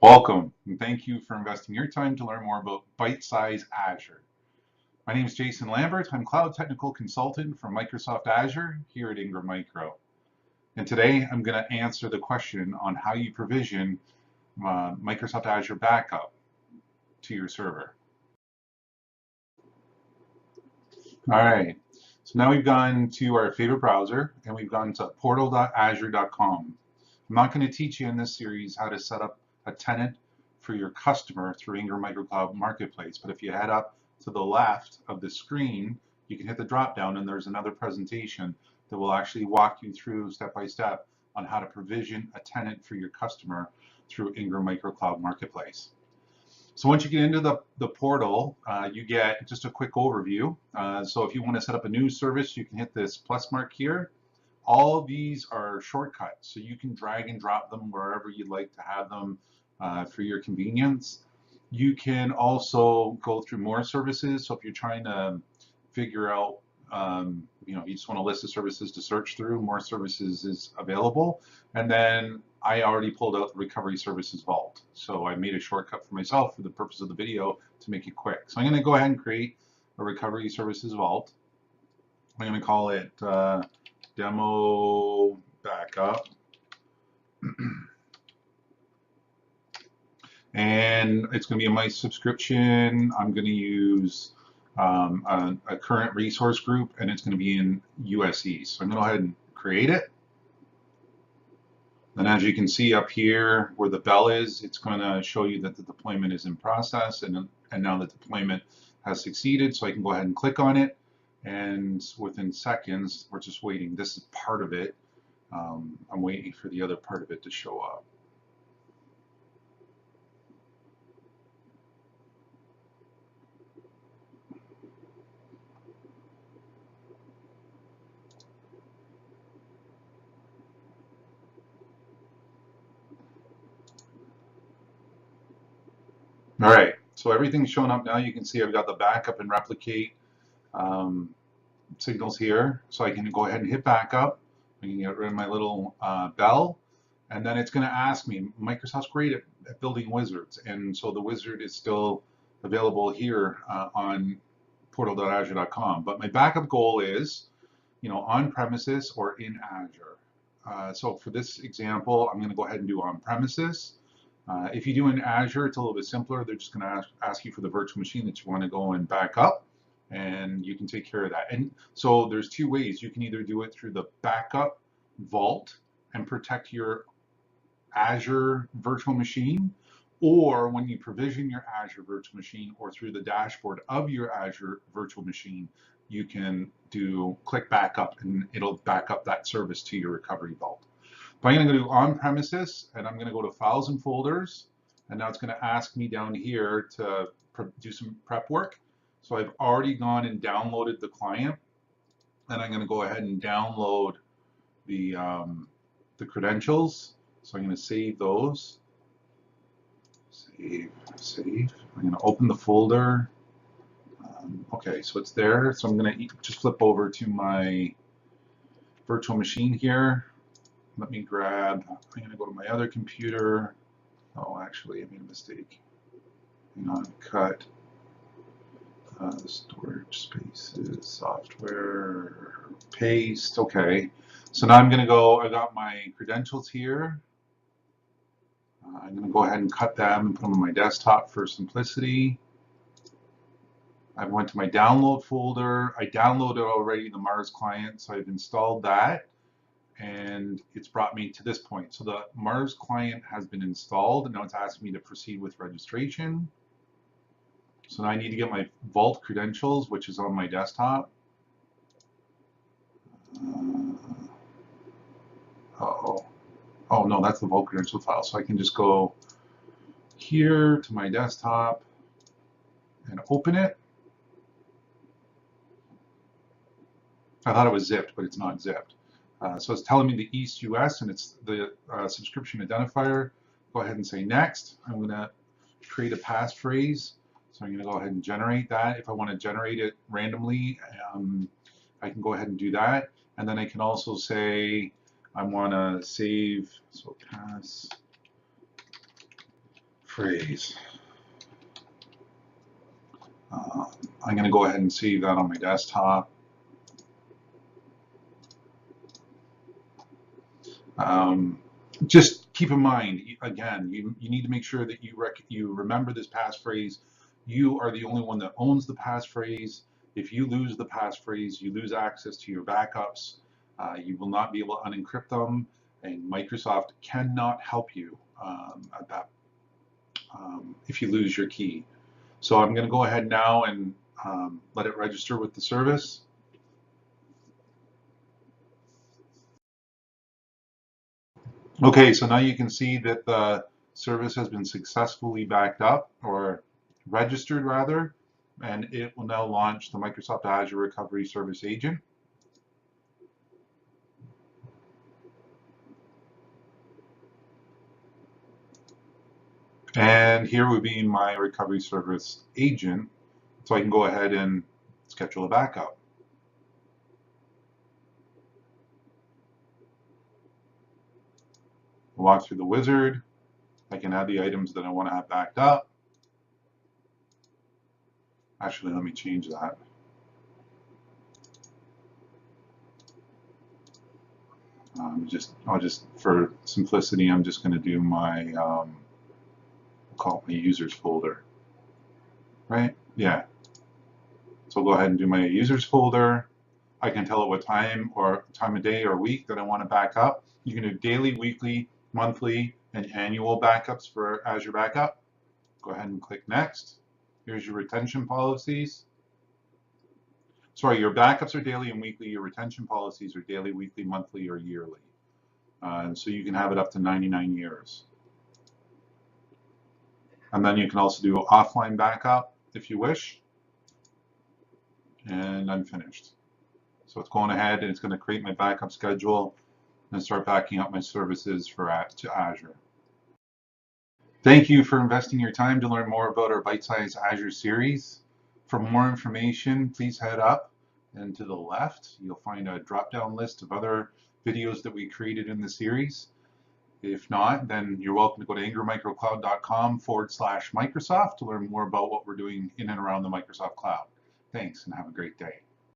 Welcome, and thank you for investing your time to learn more about Size Azure. My name is Jason Lambert. I'm Cloud Technical Consultant from Microsoft Azure here at Ingram Micro. And today I'm going to answer the question on how you provision Microsoft Azure Backup to your server. All right, so now we've gone to our favorite browser and we've gone to portal.azure.com. I'm not going to teach you in this series how to set up a tenant for your customer through Ingram Micro Cloud Marketplace, but if you head up to the left of the screen, you can hit the drop down and there's another presentation that will actually walk you through step by step on how to provision a tenant for your customer through Ingram Micro Cloud Marketplace. So once you get into the portal, you get just a quick overview. So if you want to set up a new service, you can hit this plus mark here. All of these are shortcuts, so you can drag and drop them wherever you'd like to have them for your convenience. You can also go through more services. So if you're trying to figure out, you just want a list of services to search through, more services is available. And then I already pulled out the Recovery Services Vault. So I made a shortcut for myself for the purpose of the video to make it quick. So I'm going to go ahead and create a Recovery Services Vault. I'm going to call it Demo Backup. And it's going to be a my subscription. I'm going to use a current resource group, and it's going to be in USE. So I'm going to go ahead and create it. And as you can see up here where the bell is, it's going to show you that the deployment is in process, and now the deployment has succeeded. So I can go ahead and click on it, and within seconds, we're just waiting. This is part of it. I'm waiting for the other part of it to show up. All right, so everything's showing up now. You can see I've got the backup and replicate signals here. So I can go ahead and hit backup. I can get rid of my little bell. And then it's going to ask me, Microsoft's great at building wizards. And so the wizard is still available here on portal.azure.com. But my backup goal is, on premises or in Azure. So for this example, I'm going to go ahead and do on premises. If you do in Azure, it's a little bit simpler. They're just going to ask you for the virtual machine that you want to go and back up, and you can take care of that. And so there's two ways. You can either do it through the backup vault and protect your Azure virtual machine, or when you provision your Azure virtual machine or through the dashboard of your Azure virtual machine, you can click backup and it'll back up that service to your recovery vault. But I'm going to go to on-premises, and I'm going to go to Files and Folders, and now it's going to ask me down here to do some prep work. So I've already gone and downloaded the client, and I'm going to go ahead and download the credentials. So I'm going to save those. Save. I'm going to open the folder. Okay, so it's there. So I'm going to just flip over to my virtual machine here. Let me grab, I'm going to go to my other computer. Oh, actually, I made a mistake. Hang on, cut the storage spaces, software, paste. Okay, so now I'm going to go, I got my credentials here. I'm going to go ahead and cut them and put them on my desktop for simplicity. I went to my download folder. I downloaded already the Mars client, so I've installed that. And it's brought me to this point. So the Mars client has been installed, and now it's asking me to proceed with registration. So now I need to get my Vault credentials, which is on my desktop. Oh no, that's the Vault credential file. So I can just go here to my desktop and open it. I thought it was zipped, but it's not zipped. So it's telling me the East US, and it's the subscription identifier. Go ahead and say next. I'm going to create a passphrase. So I'm going to go ahead and generate that. If I want to generate it randomly, I can go ahead and do that. And then I can also say I want to save, so pass passphrase. I'm going to go ahead and save that on my desktop. Just keep in mind, again, you need to make sure that you remember this passphrase. You are the only one that owns the passphrase. If you lose the passphrase, you lose access to your backups. You will not be able to unencrypt them, and Microsoft cannot help you at that if you lose your key. So I'm going to go ahead now and let it register with the service. Okay, so now you can see that the service has been successfully backed up, or registered rather, and it will now launch the Microsoft Azure Recovery Service Agent. And here would be my recovery service agent, so I can go ahead and schedule a backup. Walk through the wizard. I can add the items that I want to have backed up. Actually, let me change that. I'll just for simplicity, I'm just going to do my call it my users folder, right? Yeah. So I'll go ahead and do my users folder. I can tell it what time or time of day or week that I want to back up. You can do daily, weekly, monthly, and annual backups for Azure Backup. Go ahead and click next. Here's your retention policies. Sorry, your backups are daily and weekly. Your retention policies are daily, weekly, monthly, or yearly. So you can have it up to 99 years. And then you can also do offline backup if you wish. And I'm finished. So it's going ahead and it's going to create my backup schedule and start backing up my services to Azure. Thank you for investing your time to learn more about our Bite-Size Azure series. For more information, please head up and to the left. You'll find a drop-down list of other videos that we created in the series. If not, then you're welcome to go to ingrammicrocloud.com/Microsoft to learn more about what we're doing in and around the Microsoft Cloud. Thanks and have a great day.